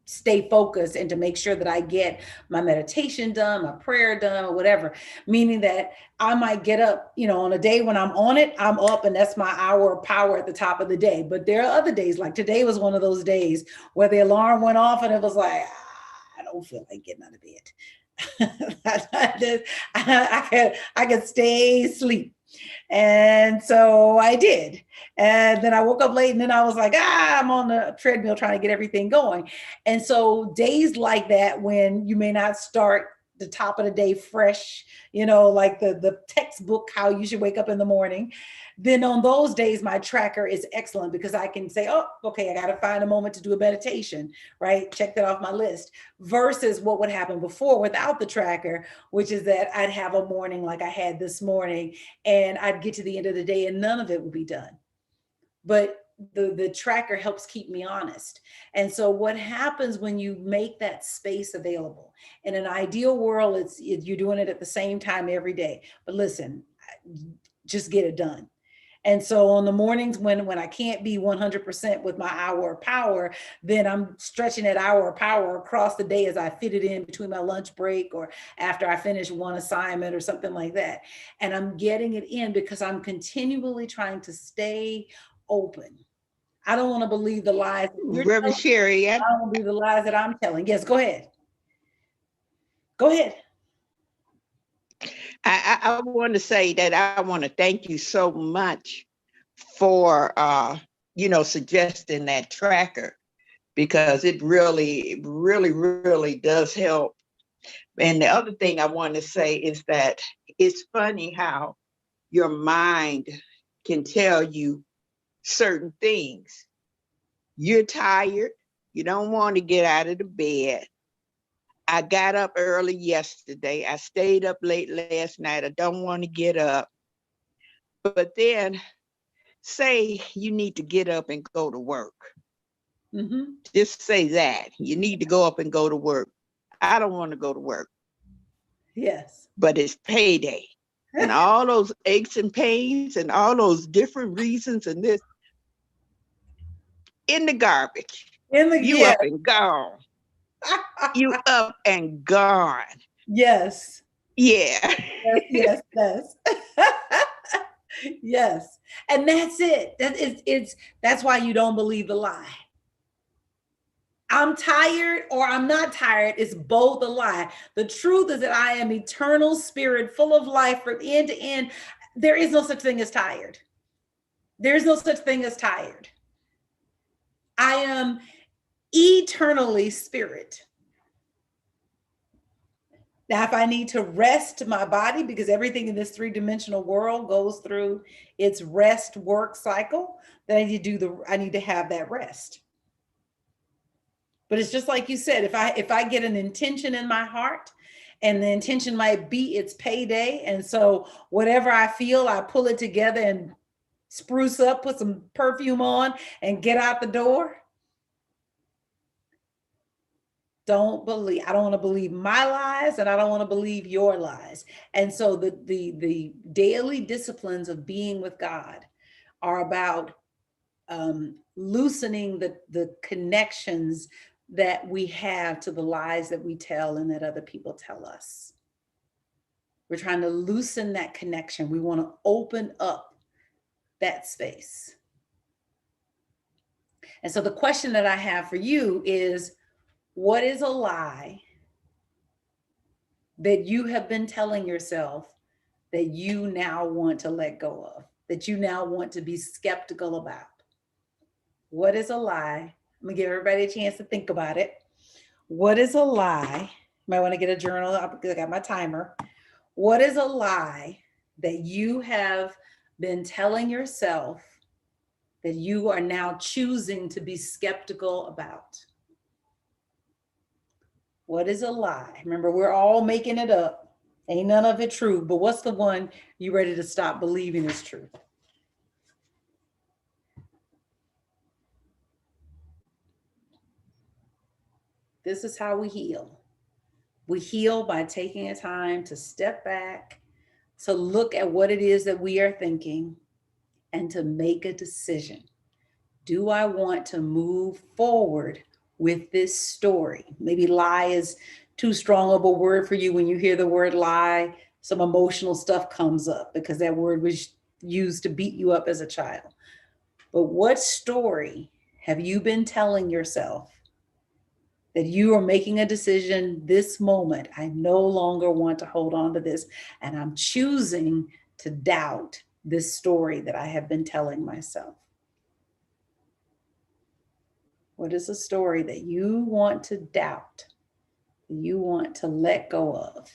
stay focused and to make sure that I get my meditation done, my prayer done, or whatever. Meaning that I might get up, on a day when I'm on it, I'm up and that's my hour of power at the top of the day. But there are other days, like today was one of those days where the alarm went off and it was like, I don't feel like getting out of bed. I could stay asleep. And so I did. And then I woke up late and then I was like, I'm on the treadmill trying to get everything going. And so days like that, when you may not start the top of the day fresh, you know, like the textbook, how you should wake up in the morning, then on those days, my tracker is excellent because I can say, oh, okay, I got to find a moment to do a meditation, right? Check that off my list versus what would happen before without the tracker, which is that I'd have a morning like I had this morning and I'd get to the end of the day and none of it would be done. But the tracker helps keep me honest. And so what happens when you make that space available? In an ideal world, you're doing it at the same time every day. But listen, just get it done. And so on the mornings when I can't be 100% with my hour of power, then I'm stretching that hour of power across the day as I fit it in between my lunch break or after I finish one assignment or something like that. And I'm getting it in because I'm continually trying to stay open. I don't want to believe the lies. Reverend Sherry, I don't want to believe the lies that I'm telling. Yes, go ahead. Go ahead. I want to say that I want to thank you so much for, suggesting that tracker, because it really, really, really does help. And the other thing I want to say is that it's funny how your mind can tell you certain things. You're tired. You don't want to get out of the bed. I got up early yesterday. I stayed up late last night. I don't want to get up. But then say you need to get up and go to work. Mm-hmm. Just say that. You need to go up and go to work. I don't want to go to work. Yes. But it's payday. And all those aches and pains and all those different reasons and this in the garbage. You up and gone. You up and gone. Yes. Yeah. Yes. Yes. And that's it. That's why you don't believe the lie. I'm tired or I'm not tired. It's both a lie. The truth is that I am eternal spirit, full of life from end to end. There is no such thing as tired. There is no such thing as tired. I am eternally spirit. Now, if I need to rest my body, because everything in this three-dimensional world goes through its rest work cycle, then I need to have that rest. But it's just like you said, if I get an intention in my heart, and the intention might be it's payday, and so whatever I feel, I pull it together and spruce up, put some perfume on, and get out the door. I don't want to believe my lies, and I don't want to believe your lies. And so the daily disciplines of being with God are about loosening the connections that we have to the lies that we tell and that other people tell us. We're trying to loosen that connection. We want to open up that space. And so the question that I have for you is, what is a lie that you have been telling yourself that you now want to let go of, that you now want to be skeptical about? What is a lie? I'm gonna give everybody a chance to think about it. What is a lie? You might want to get a journal because I got my timer. What is a lie that you have been telling yourself that you are now choosing to be skeptical about? What is a lie? Remember, we're all making it up. Ain't none of it true, but what's the one you ready to stop believing is true? This is how we heal. We heal by taking a time to step back, to look at what it is that we are thinking, and to make a decision. Do I want to move forward with this story? Maybe lie is too strong of a word for you. When you hear the word lie, some emotional stuff comes up because that word was used to beat you up as a child. But what story have you been telling yourself that you are making a decision this moment? I no longer want to hold on to this, and I'm choosing to doubt this story that I have been telling myself. What is a story that you want to doubt you want to let go of?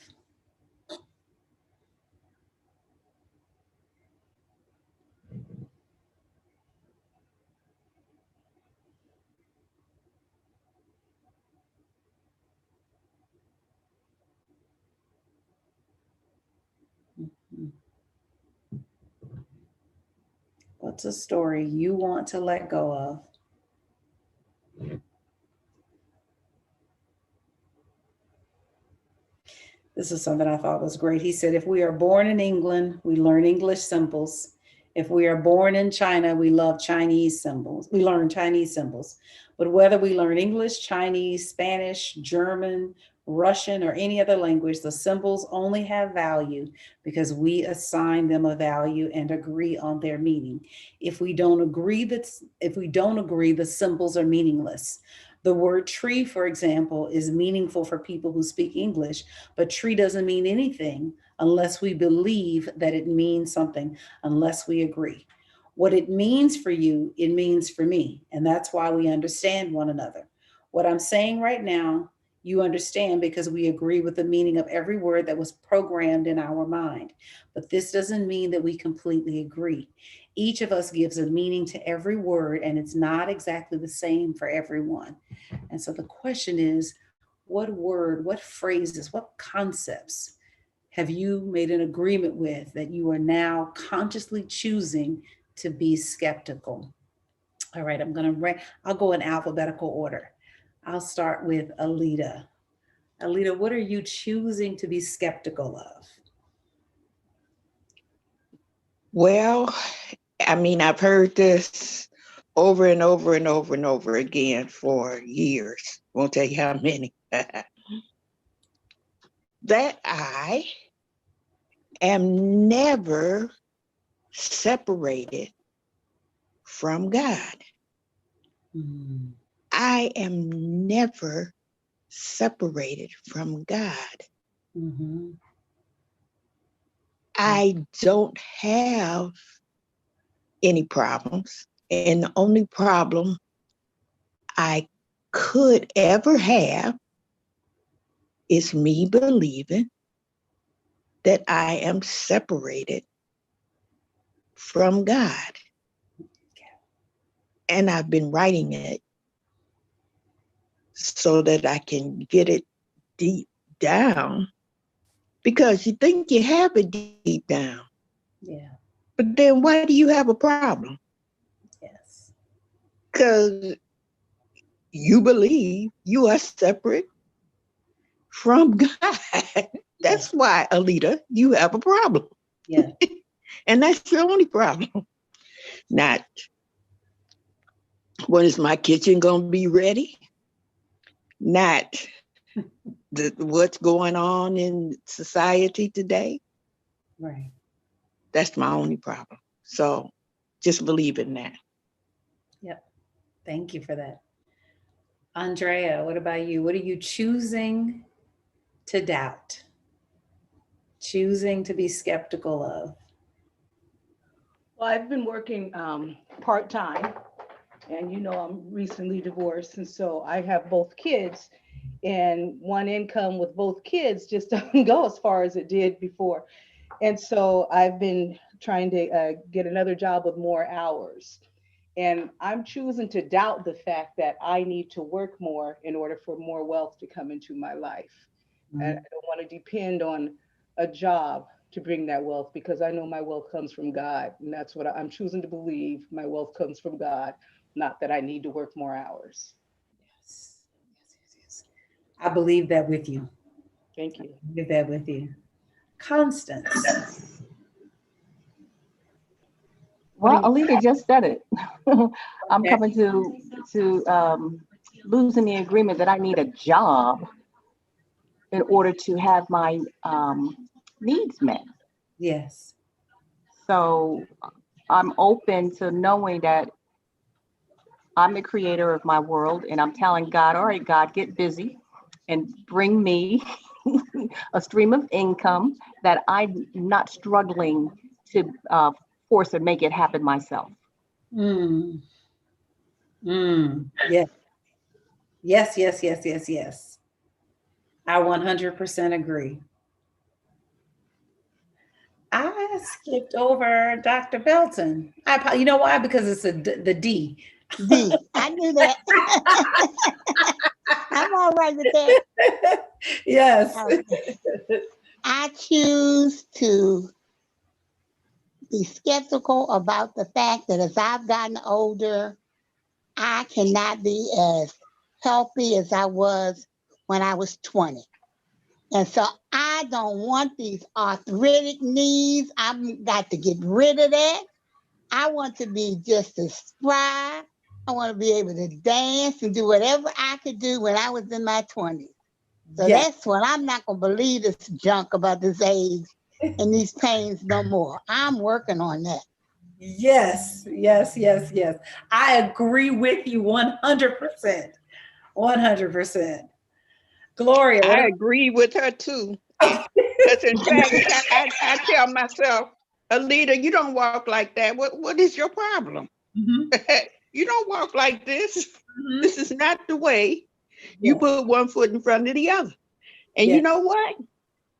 Mhm. What's a story you want to let go of? This is something I thought was great. He said, if we are born in England, we learn English symbols. If we are born in China, we love Chinese symbols. We learn Chinese symbols. But whether we learn English, Chinese, Spanish, German, Russian, or any other language, the symbols only have value because we assign them a value and agree on their meaning. If we don't agree, the symbols are meaningless. The word tree, for example, is meaningful for people who speak English, but tree doesn't mean anything unless we believe that it means something, unless we agree. What it means for you, it means for me. And that's why we understand one another. What I'm saying right now, you understand because we agree with the meaning of every word that was programmed in our mind. But this doesn't mean that we completely agree. Each of us gives a meaning to every word, and it's not exactly the same for everyone. And so the question is, what word, what phrases, what concepts have you made an agreement with that you are now consciously choosing to be skeptical? All right, I'll go in alphabetical order. I'll start with Alita. Alita, what are you choosing to be skeptical of? Well, I mean, I've heard this over and over and over and over again for years. Won't tell you how many. That I am never separated from God. Mm, I am never separated from God. mhm, I don't have any problems. And the only problem I could ever have is me believing that I am separated from God. And I've been writing it so that I can get it deep down, because you think you have it deep down, yeah, but then why do you have a problem? yes, Because you believe you are separate from God. That's why, Alita, you have a problem. yeah, And that's your only problem. Not when is my kitchen going to be ready? Not what's going on in society today. right. That's my only problem. So just believe in that. Yep. Thank you for that. Andrea, what about you? What are you choosing to doubt? Choosing to be skeptical of? Well, I've been working part-time, and I'm recently divorced, and so I have both kids, and one income with both kids just doesn't go as far as it did before. And so I've been trying to get another job with more hours. And I'm choosing to doubt the fact that I need to work more in order for more wealth to come into my life. And I don't want to depend on a job to bring that wealth, because I know my wealth comes from God. And that's what I'm choosing to believe. My wealth comes from God, not that I need to work more hours. Yes. Yes, yes, yes. I believe that with you. Thank you. I believe that with you. Constance. What are Well, you? Alita just said it. I'm Okay. coming to losing the agreement that I need a job in order to have my needs met. Yes. So I'm open to knowing that I'm the creator of my world, and I'm telling God, all right, God, get busy and bring me a stream of income that I'm not struggling to force or make it happen myself. Mm. Mm. Yes. Yes, yes, yes, yes, yes. I 100% agree. I skipped over Dr. Belton. You know why? Because it's the D. D. I knew that. I'm all right with that. Yes. I choose to be skeptical about the fact that as I've gotten older, I cannot be as healthy as I was when I was 20. And so I don't want these arthritic knees. I've got to get rid of that. I want to be just as spry. I want to be able to dance and do whatever I could do when I was in my 20s. So Yes. that's when I'm not going to believe this junk about this age and these pains no more. I'm working on that. Yes, yes, yes, yes. I agree with you 100%. 100%. Gloria, what I agree with her too. Because in fact, I tell myself, Alita, you don't walk like that. What is your problem? Mhm, You don't walk like this. mhm. This is not the way. You Yes, put one foot in front of the other. And yes, you know what?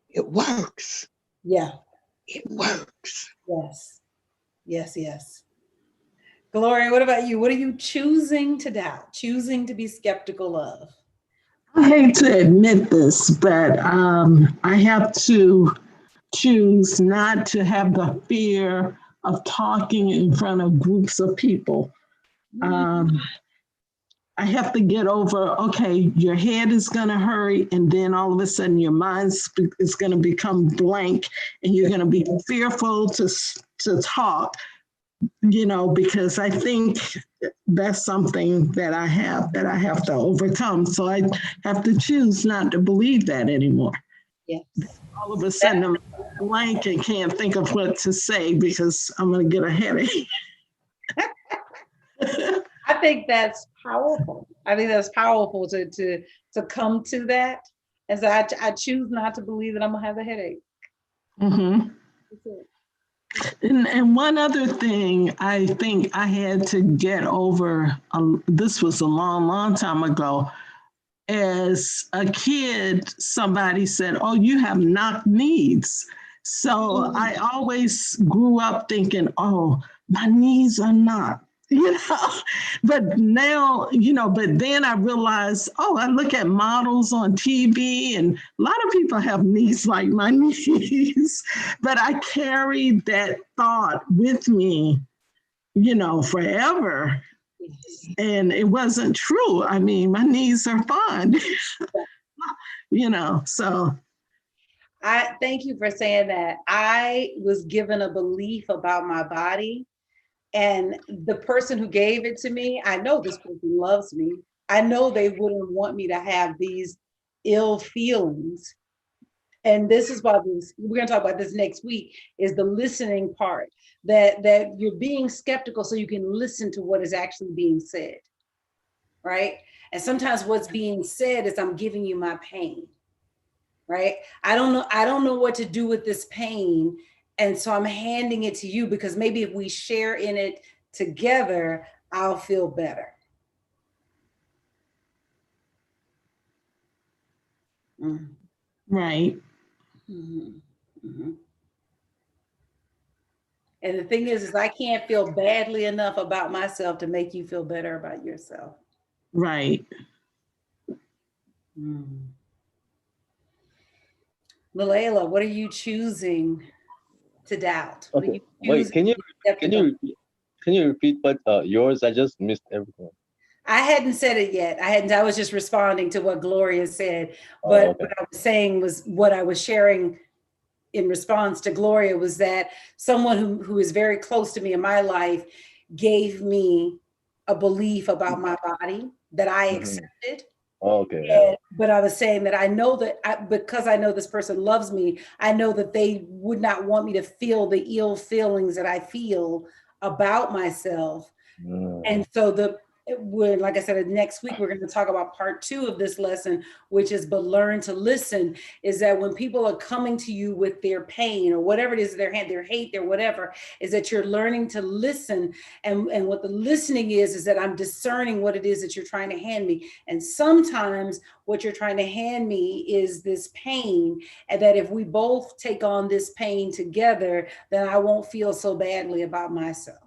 It works. yeah, It works. yes, yes, yes. Gloria, what about you? What are you choosing to doubt, choosing to be skeptical of? I hate to admit this, but I have to choose not to have the fear of talking in front of groups of people. Um, I have to get over, okay, your head is going to hurry, and then all of a sudden your mind is going to become blank, and you're going to be fearful to talk, because I think that's something that I have to overcome. So I have to choose not to believe that anymore. Yes. All of a sudden I'm blank and can't think of what to say because I'm going to get a headache. I think that's powerful. I think that's powerful to come to that. And so I choose not to believe that I'm gonna have a headache. Mm-hmm. That's it. And one other thing I think I had to get over, this was a long, long time ago. As a kid, somebody said, oh, you have knock knees. So I always grew up thinking, oh, my knees are knocked. But now, but then I realized, oh, I look at models on TV and a lot of people have knees like my knees, but I carried that thought with me, forever. And it wasn't true. I mean, my knees are fine, so. I thank you for saying that. I was given a belief about my body, and the person who gave it to me, I know this person loves me. I know they wouldn't want me to have these ill feelings. And this is why we're going to talk about this next week, is the listening part, that you're being skeptical so you can listen to what is actually being said, right? And sometimes what's being said is, I'm giving you my pain, right? I don't know what to do with this pain, and so I'm handing it to you because maybe if we share in it together, I'll feel better. Mm. Right. Mhm. Mhm. And the thing is I can't feel badly enough about myself to make you feel better about yourself. Right. Malayla, what are you choosing to doubt? What are Okay, you wait, choosing to be skeptical? can you repeat what yours? I just missed everything. I hadn't said it yet. I was just responding to what Gloria said. Oh, But okay. what I was saying was, what I was sharing in response to Gloria was that someone who is very close to me in my life gave me a belief about my body that I accepted. Oh, okay. Yeah. But I was saying that I know that because I know this person loves me, I know that they would not want me to feel the ill feelings that I feel about myself. Mm. And so like I said, next week, we're going to talk about part 2 of this lesson, which is, but learn to listen, is that when people are coming to you with their pain or whatever it is, their hate, their whatever, is that you're learning to listen. And what the listening is that I'm discerning what it is that you're trying to hand me. And sometimes what you're trying to hand me is this pain, and that if we both take on this pain together, then I won't feel so badly about myself,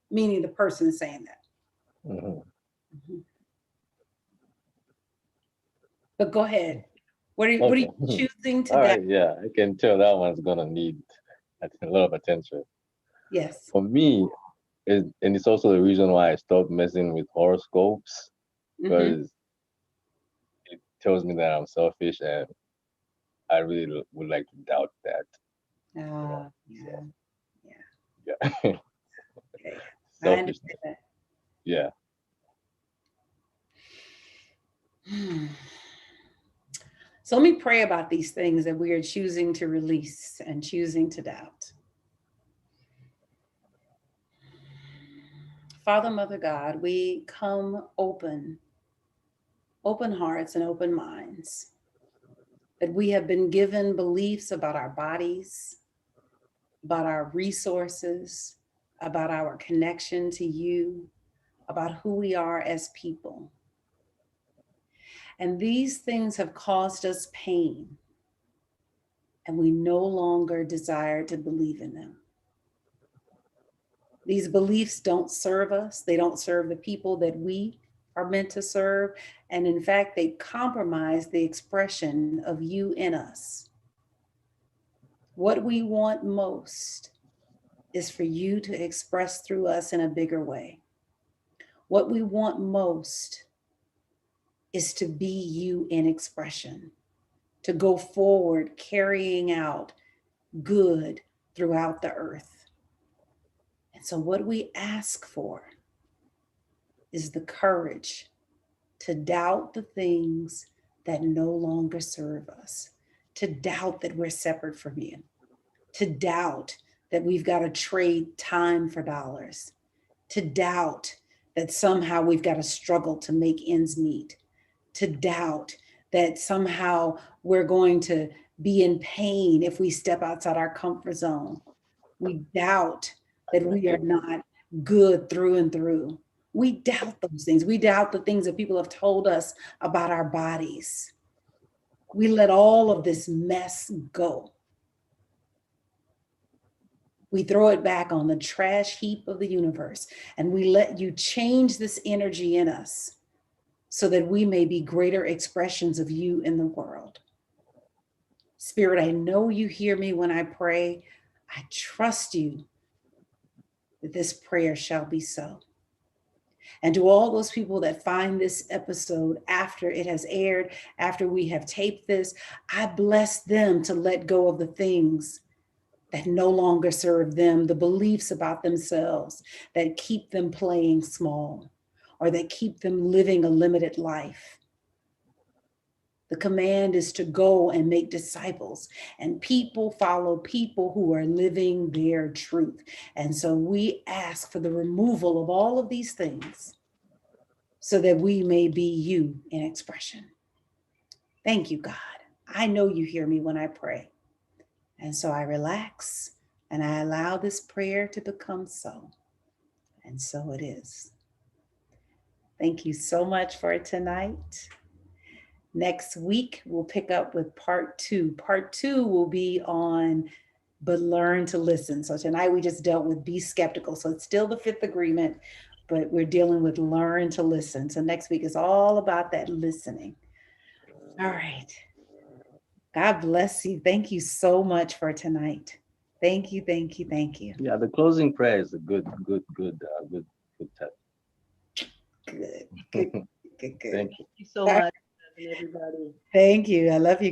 meaning the person saying that. Mhm. But go ahead. What are you Okay. choosing to All doubt? right, yeah, I can tell that one's gonna need a lot of attention. Yes. For me, and it's also the reason why I stopped messing with horoscopes, Mhm. because it tells me that I'm selfish, and I really would like to doubt that. Yeah. Yeah. Okay. I Selfishness. understand that. Yeah. So let me pray about these things that we are choosing to release and choosing to doubt. Father, Mother God, we come open hearts and open minds, that we have been given beliefs about our bodies, about our resources, about our connection to you, about who we are as people. And these things have caused us pain, and we no longer desire to believe in them. These beliefs don't serve us. They don't serve the people that we are meant to serve. And in fact, they compromise the expression of you in us. What we want most is for you to express through us in a bigger way. What we want most is to be you in expression, to go forward, carrying out good throughout the earth. And so, what we ask for is the courage to doubt the things that no longer serve us, to doubt that we're separate from you, to doubt that we've got to trade time for dollars, to doubt that somehow we've got to struggle to make ends meet, to doubt that somehow we're going to be in pain if we step outside our comfort zone. We doubt that we are not good through and through. We doubt those things. We doubt the things that people have told us about our bodies. We let all of this mess go. We throw it back on the trash heap of the universe, and we let you change this energy in us so that we may be greater expressions of you in the world. Spirit, I know you hear me when I pray. I trust you that this prayer shall be so. And to all those people that find this episode after it has aired, after we have taped this, I bless them to let go of the things that no longer serve them, the beliefs about themselves that keep them playing small or that keep them living a limited life. The command is to go and make disciples, and people follow people who are living their truth. And so we ask for the removal of all of these things so that we may be you in expression. Thank you, God. I know you hear me when I pray. And so I relax and I allow this prayer to become so. And so it is. Thank you so much for tonight. Next week, we'll pick up with part 2. Part 2 will be on, but learn to listen. So tonight we just dealt with be skeptical. So it's still the 5th agreement, but we're dealing with learn to listen. So next week is all about that listening. All right. God bless you. Thank you so much for tonight. Thank you, thank you, thank you. Yeah, the closing prayer is a good test. Good. Thank you. Thank you so much, everybody. Thank you. I love you.